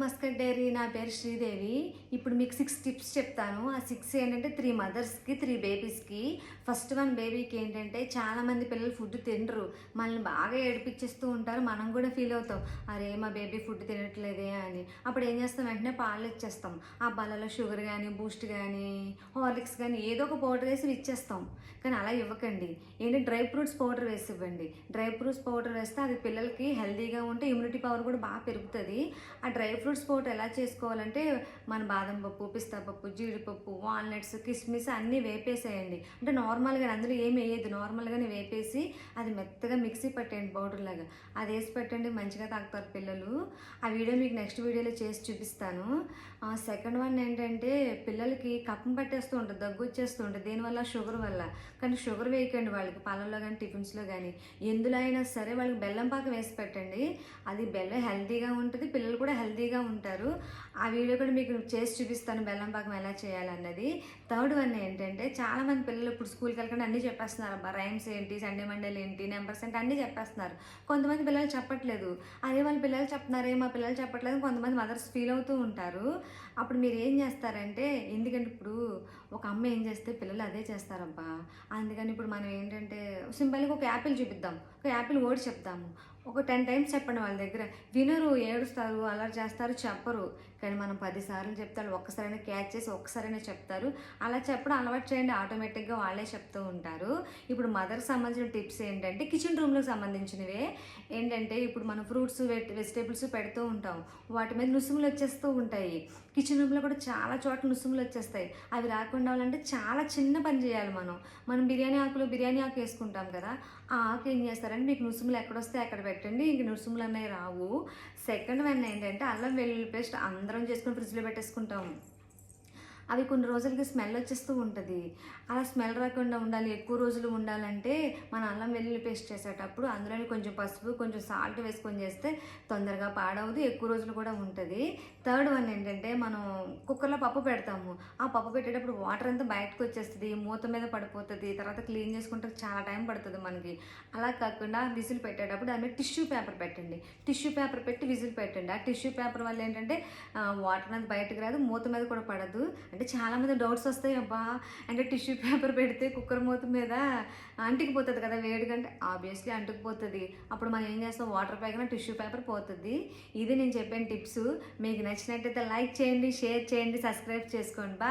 Muscat dairy. నా పేరు శ్రీదేవి. ఇప్పుడు మీకు 6 టిప్స్ చెప్తాను. ఆ 6 ఏంటంటే 3 మదర్స్కి 3 బేబీస్కి. ఫస్ట్ వన్ బేబీకి ఏంటంటే చాలామంది పిల్లలు ఫుడ్ తినరు, మనల్ని బాగా ఏడిపించేస్తూ ఉంటారు. మనం కూడా ఫీల్ అవుతాం, అరే మా బేబీ ఫుడ్ తినట్లేదే అని. అప్పుడు ఏం చేస్తాం, వెంటనే పాలు ఇచ్చేస్తాం. ఆ పాలలో షుగర్ కానీ బూస్ట్ కానీ హార్లిక్స్ కానీ ఏదో ఒక పౌడర్ వేసి ఇచ్చేస్తాం. కానీ అలా ఇవ్వకండి. ఏంటి, డ్రై ఫ్రూట్స్ పౌడర్ వేసి ఇవ్వండి. డ్రై ఫ్రూట్స్ పౌడర్ వేస్తే అది పిల్లలకి హెల్తీగా ఉంటే ఇమ్యూనిటీ పవర్ కూడా బాగా పెరుగుతుంది. ఆ డ్రై ఫ్రూట్స్ పౌడర్ ఎలా చేసుకోవాలంటే, మన బాదం పప్పు, పిస్తా పప్పు, జీడిపప్పు, వాల్నట్స్, కిస్మిస్ అన్నీ వేపేసేయండి. అంటే నార్మల్గా అందులో ఏమి వేయద్దు, నార్మల్గానే వేపేసి అది మెత్తగా మిక్సీ పట్టండి పౌడర్ లాగా. అది వేసి పెట్టండి, మంచిగా తాగుతారు పిల్లలు. ఆ వీడియో మీకు నెక్స్ట్ వీడియోలో చేసి చూపిస్తాను. సెకండ్ వన్ ఏంటంటే, పిల్లలకి కప్పం పట్టేస్తూ ఉంటుంది, దగ్గు వచ్చేస్తూ ఉంటుంది. దీనివల్ల షుగర్ వల్ల. కానీ షుగర్ వేయకండి వాళ్ళకి, పాలల్లో కానీ టిఫిన్స్లో కానీ ఎందులో అయినా సరే వాళ్ళకి బెల్లం పాకం వేసి పెట్టండి. అది బెల్లం హెల్తీగా ఉంటుంది, పిల్లలు కూడా హెల్తీగా ఉంటారు. ఆ వీడియో కూడా మీకు చేసి చూపిస్తాను, బెల్లం పాకం ఎలా చేయాలన్నది. థర్డ్ వన్ ఏంటంటే, చాలామంది పిల్లలు ఇప్పుడు స్కూల్కి వెళ్ళకుండా అన్నీ చెప్పేస్తున్నారు. అబ్బా రైమ్స్ ఏంటి, సండే మండేలు ఏంటి, నెంబర్స్ ఏంటి అన్నీ చెప్పేస్తున్నారు. కొంతమంది పిల్లలు చెప్పట్లేదు. అదే వాళ్ళ పిల్లలు చెప్తున్నారే మా పిల్లలు చెప్పట్లేదు కొంతమంది మదర్స్ ఫీల్ అవుతూ ఉంటారు. అప్పుడు మీరు ఏం చేస్తారంటే, ఎందుకంటే ఇప్పుడు ఒక అమ్మ ఏం చేస్తే పిల్లలు అదే చేస్తారబ్బా. అందుకని ఇప్పుడు మనం ఏంటంటే, సింపుల్గా ఒక యాపిల్ చూపిద్దాం, ఒక యాపిల్ ఓడి చెప్తాము. ఒక 10 టైమ్స్ చెప్పండి, వాళ్ళ దగ్గర వినరు, ఏడుస్తారు, అలర్ట్ చేస్తారు, చెప్పరు. కానీ మనం 10 సార్లు చెప్తాడు, ఒక్కసారైనా క్యాచ్ చేసి ఒక్కసారైనా చెప్తారు. అలా చెప్పడం అలవాటు చేయండి, ఆటోమేటిక్గా వాళ్ళే చెప్తూ ఉంటారు. ఇప్పుడు మదర్కి సంబంధించిన టిప్స్ ఏంటంటే, కిచెన్ రూమ్లకు సంబంధించినవే. ఏంటంటే, ఇప్పుడు మనం ఫ్రూట్స్ వెజిటేబుల్స్ పెడుతూ ఉంటాం, వాటి మీద నుసుములు వచ్చేస్తూ ఉంటాయి. కిచెన్ రూమ్లో కూడా చాలా చోట్ల నుసుములు వచ్చేస్తాయి. అవి రాకుండా ఉండాలంటే చాలా చిన్న పని చేయాలి. మనం బిర్యానీ ఆకు వేసుకుంటాం కదా, ఆ ఆకు ఏం చేస్తారంటే, మీకు నుసుములు ఎక్కడొస్తే అక్కడ పెట్టండి, ఇంక నుసుములు అనేవి రావు. సెకండ్ వన్ ఏంటంటే, అల్లం వెల్లుల్లి పేస్ట్ అందరం చేసుకుని ఫ్రిడ్జ్లో పెట్టేసుకుంటాము. అవి కొన్ని రోజులకి స్మెల్ వచ్చేస్తూ ఉంటుంది. అలా స్మెల్ రాకుండా ఉండాలి, ఎక్కువ రోజులు ఉండాలంటే మన అల్లం వెల్లుల్లి పేస్ట్ చేసేటప్పుడు అందులోని కొంచెం పసుపు, కొంచెం సాల్ట్ వేసుకొని చేస్తే తొందరగా పాడవదు, ఎక్కువ రోజులు కూడా ఉంటుంది. థర్డ్ వన్ ఏంటంటే, మనం కుక్కర్లో పప్పు పెడతాము. ఆ పప్పు పెట్టేటప్పుడు వాటర్ అంతా బయటకు వచ్చేస్తుంది, మూత మీద పడిపోతుంది, తర్వాత క్లీన్ చేసుకుంటే చాలా టైం పడుతుంది మనకి. అలా కాకుండా విజిల్ పెట్టేటప్పుడు దాని మీద టిష్యూ పేపర్ పెట్టండి. టిష్యూ పేపర్ పెట్టి విజిల్ పెట్టండి. ఆ టిష్యూ పేపర్ వల్ల ఏంటంటే వాటర్ అనేది బయటకు రాదు, మూత మీద కూడా పడదు. అంటే చాలామంది డౌట్స్ వస్తాయి, అబ్బా అంటే టిష్యూ పేపర్ పెడితే కుక్కర్ మూత మీద అంటుకుపోతుంది కదా వేడికంటే. ఆబ్వియస్లీ అంటుకుపోతుంది. అప్పుడు మనం ఏం చేస్తాం, వాటర్ పైన టిష్యూ పేపర్ పోతుంది. ఇది నేను చెప్పిన టిప్స్. మీకు నచ్చినట్టయితే లైక్ చేయండి, షేర్ చేయండి, సబ్స్క్రైబ్ చేసుకోండి.